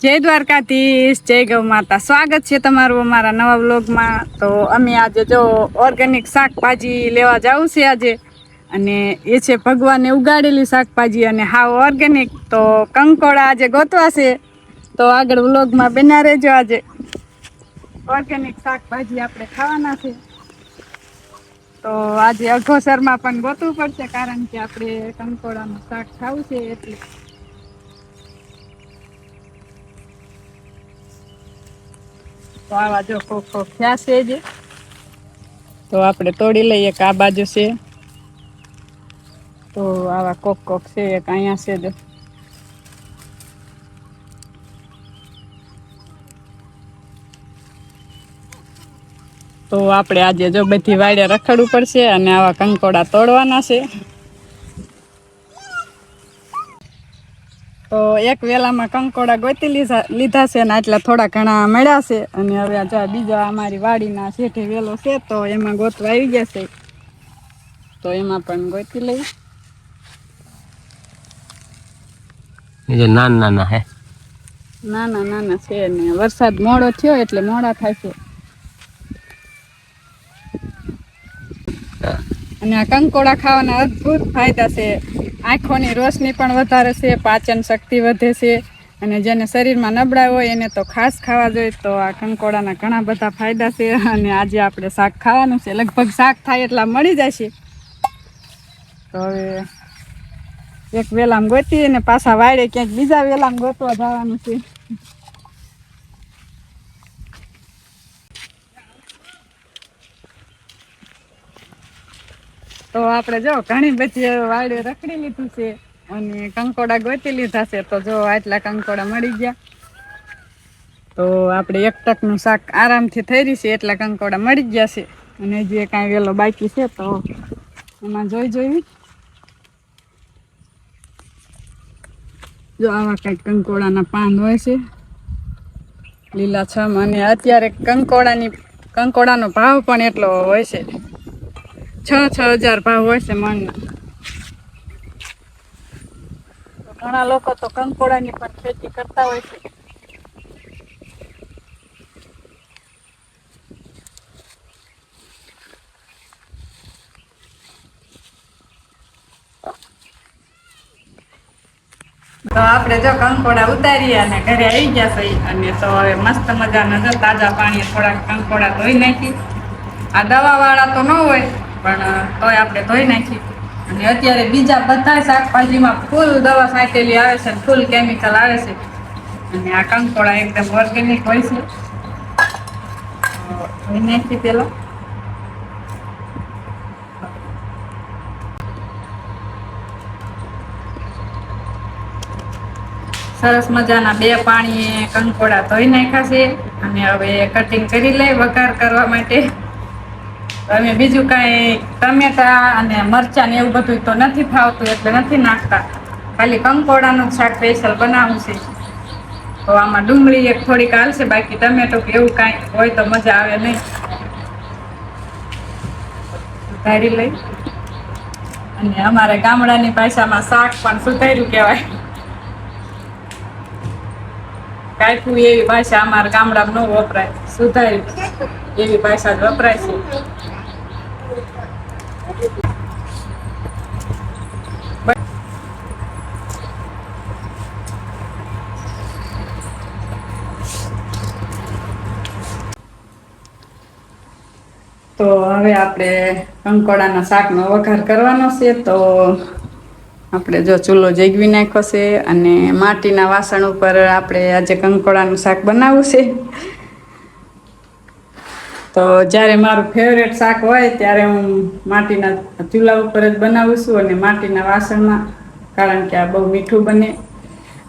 જય દ્વારકાધીશ, જય ગૌ માતા. સ્વાગત છે તમારું અમારા નવા વ્લોગમાં. તો અમે આજે જો ઓર્ગેનિક શાકભાજી લેવા જવું છે આજે, અને એ છે ભગવાને ઉગાડેલી શાકભાજી અને હાવ ઓર્ગેનિક. તો કંકોડા આજે ગોતવા છે, તો આગળ વ્લોગમાં બન્યા રહેજો. આજે ઓર્ગેનિક શાકભાજી આપણે ખાવાના છે. તો આજે અઘોસરમાં પણ ગોતવું પડશે, કારણ કે આપણે કંકોડાનું શાક ખાવું છે એટલે. તો આવા જો કોક થયા છે જ, તો આપણે તોડી લઈએ. એક આ બાજુ છે, તો આવા કોક છે. એક અહીંયા છે જો. તો આપણે આજે જો બધી વાડે રખડવું પડશે અને આવા કંકોડા તોડવાના છે. તો એક વેલામાં કંકોડા ગોતી લીધા છે ને આટલા થોડા ઘણા મળ્યા છે. અને હવે જો બીજા અમારી વાડીના શેઠે વેલો છે, તો એમાં ગોતવા આવી ગયા છે. તો એમાં પણ ગોતી લઈ. નાના હે, નાના છે ને વરસાદ મોડો થયો એટલે મોડા થાય છે. અને આ કંકોડા ખાવાના અદ્ભુત ફાયદા છે. આંખોની રોશની પણ વધારે છે, પાચન શક્તિ વધે છે, અને જેને શરીરમાં નબળા હોય એને તો ખાસ ખાવા જોઈએ. તો આ કંકોડાના ઘણા બધા ફાયદા છે, અને આજે આપણે શાક ખાવાનું છે. લગભગ શાક થાય એટલા મળી જશે. તો હવે એક વેલામાં ગોતી અને પાછા વાડે ક્યાંક બીજા વેલામાં ગોતવા જવાનું છે. તો આપણે જો ઘણી બધી વાડે રખડી લીધું છે અને કંકોડા ગોતી લીધા છે. તો જો આટલા કંકોડા મળી ગયા. તો આપણે એક ટકનું શાક આરામથી થઈ રહી છે, એટલા કંકોડા મળી ગયા છે. અને જે કાંઈ વેલો બાકી છે તો એમાં જોઈ જો આવા કંઈક કંકોડાના પાન હોય છે લીલાછમ. અને અત્યારે કંકોડાનો ભાવ પણ એટલો હોય છે, 6,000 ભાવ હોય છે મણના. ઘણા લોકો તો કંકોડાની પણ ખેતી કરતા હોય છે. તો આપણે જો કંકોડા ઉતારીએ અને ઘરે આવી ગયા છે. અને તો હવે મસ્ત મજાના જો તાજા પાણી થોડાક કંકોડા ધોઈ નાખી. આ દવાવાળા તો ન હોય, પણ તોય આપણે ધોઈ નાખી. અને અત્યારે બીજા બધા શાકભાજીમાં ફૂલ દવા છાંટેલી આવે છે, ફૂલ કેમિકલ આવે છે. અને આ કંકોડા એકદમ ઓર્ગેનિક હોય છે. ધોઈ નાખી પેલા. સરસ મજાના 2 પાણીએ કંકોડા ધોઈ નાખ્યા છે. અને હવે કટિંગ કરી લઈ વઘાર કરવા માટે. અમે બીજું કાંઈ ટમેટા અને મરચાં ને એવું બધું તો નથી ફાવતું, એટલે નથી નાખતા. ખાલી કંકોડાનું શાક સ્પેશિયલ બનાવવું છે. તો આમાં ડુંગળી એક થોડીક હાલશે, બાકી ટમેટો કે એવું કાંઈ હોય તો મજા આવે નહીં. કાઢી લઈ. અને અમારે ગામડાની ભાષામાં શાક પણ સુધાર્યું કહેવાય. કાંઈકું એવી ભાષા અમારા ગામડામાં ન વપરાય, સુધાર્યું એવી ભાષા જ વપરાય છે. તો હવે આપણે કંકોડાના શાકનો વઘાર કરવાનો છે. તો આપણે જો ચૂલો જેગવી નાખ્યો છે, અને માટીના વાસણ ઉપર આપણે આજે કંકોડાનું શાક બનાવવું છે. તો જ્યારે મારું ફેવરેટ શાક હોય ત્યારે હું માટીના ચૂલા ઉપર જ બનાવું છું, અને માટીના વાસણમાં. કારણ કે આ બહુ મીઠું બને,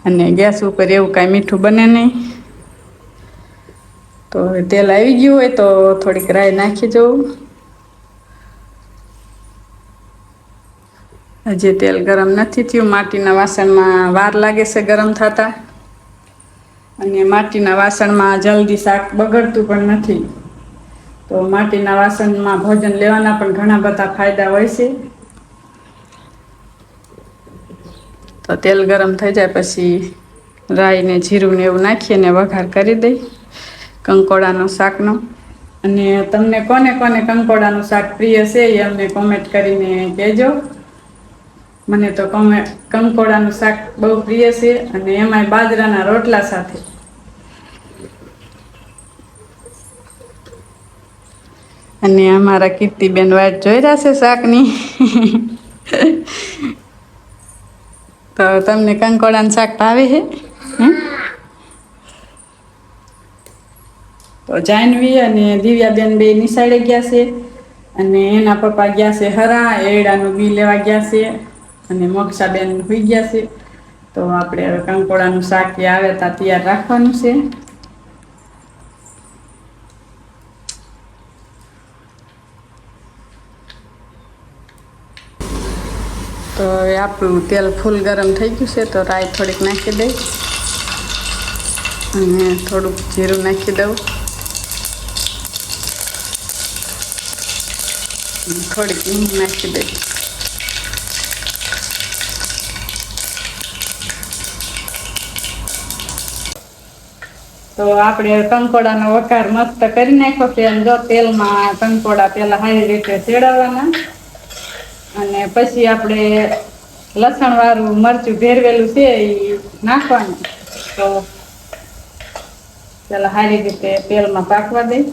અને ગેસ ઉપર એવું કાંઈ મીઠું બને નહીં. તો હવે તેલ આવી ગયું હોય તો થોડીક રાઈ નાખી જવું. હજી તેલ ગરમ નથી થયું. માટીના વાસણમાં વાર લાગે છે ગરમ થતા, અને માટીના વાસણમાં જલ્દી શાક બગડતું પણ નથી. તો માટીના વાસણમાં ભોજન લેવાના પણ ઘણા બધા ફાયદા હોય છે. તો તેલ ગરમ થઈ જાય પછી રાઈ ને જીરું ને એવું નાખીને વઘાર કરી દઈ કંકોડાનો શાકનો. અને તમને કોને કોને કંકોડાનું શાક પ્રિય છે એ અમને કોમેન્ટ કરીને કહેજો. મને તો કંકોડાનું શાક બહુ પ્રિય છે, અને એમાંય બાજરાના રોટલા સાથે. અને અમારા કીર્તિબેન વાટ જોઈ રહ્યા છે શાકની. તો તમને કંકોડાનું શાક ભાવે છે? તો જાહ્નવી અને દિવ્યાબેન બે નિશાળે ગયા છે, અને એના પપ્પા ગયા છે હરા એડાનું બી લેવા ગયા છે, અને મોક્ષાબેન હોઈ ગયા છે. તો આપણે હવે કંકોડાનું શાક આવે ત્યાં તૈયાર રાખવાનું છે. તો હવે આપણું તેલ ફૂલ ગરમ થઈ ગયું છે, તો રાઈ થોડીક નાખી દઈ અને થોડુંક જીરું નાખી દઉં, થોડીક હિંગ નાખી દઈ. તો આપણે કંકોડાનો વઘાર મસ્ત કરી નાખ્યો છે. જો તેલમાં કંકોડા પેલા સારી રીતે ચેડવવાના, અને પછી આપણે લસણ વાળું મરચું ભેરવેલું છે એ નાખવાનું. તો પેલા સારી રીતે તેલમાં પાકવા દઈ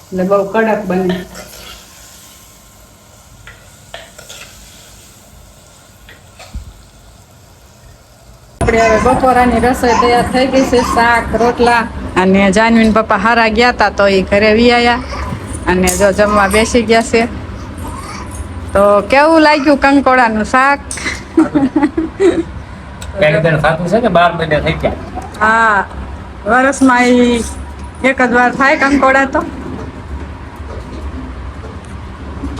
એટલે બહુ કડક બને. આપણે હવે બપોરાની રસોઈ તૈયાર થઈ ગઈ છે. શાક રોટલા, અને જાનવીન પપ્પા હારા ગયા હતા તો એ ઘરે વિયાયા, અને જો જમવા બેસી ગયા છે. તો કેવું લાગ્યું કંકોડાનું શાક? હા, વર્ષમાં એક જ વાર થાય કંકોડા. તો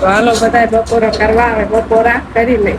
હાલો બધા બપોરા કરવા આવે, બપોરા કરી લે.